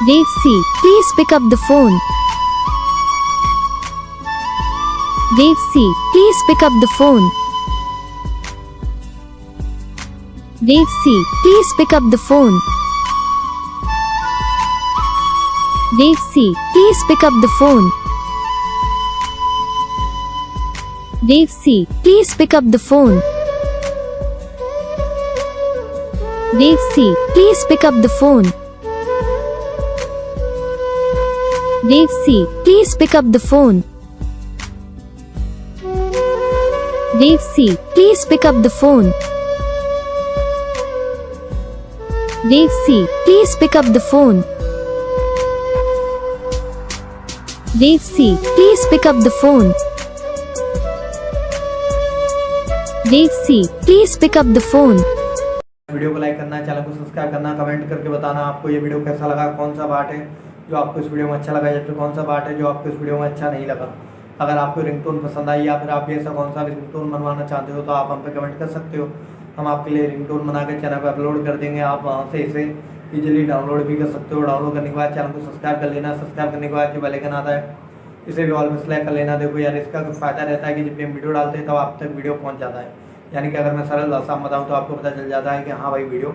Dave C, please pick up the phone. Dave C, please pick up the phone. Dave C, please pick up the phone. Dave C, please pick up the phone. Dave C, please pick up the phone. Dave C, please pick up the phone. Dave C, please pick up the phone. Dave C, please pick up the phone. Dave C, please pick up the phone. Dave C, please pick up the phone. Dave C, please pick up the phone. Video को like करना, channel को subscribe करना, comment करके बताना आपको ये video कैसा लगा, कौन सा पार्ट है जो आपको इस वीडियो में अच्छा लगा या फिर कौन सा पार्ट है जो आपको इस वीडियो में अच्छा नहीं लगा। अगर आपको रिंगटोन पसंद आई या फिर आप भी ऐसा कौन सा रिंगटोन बनवाना चाहते हो तो आप हम पे कमेंट कर सकते हो। हम आपके लिए रिंगटोन बना के चैनल पर अपलोड कर देंगे। आप वहाँ से इसे इजीली डाउनलोड भी कर सकते हो। डाउनलोड करने के बाद चैनल को सब्सक्राइब कर लेना। सब्सक्राइब करने के बाद जो बेल आइकन आता है इसे भी ऑल पे सेलेक्ट कर लेना। देखो यार, इसका कुछ फ़ायदा रहता है कि जब भी हम वीडियो डालते हैं तब आप तक वीडियो पहुँच जाता है। यानी कि अगर मैं सरल भाषा में बताऊँ तो आपको पता चल जाता है कि हाँ भाई वीडियो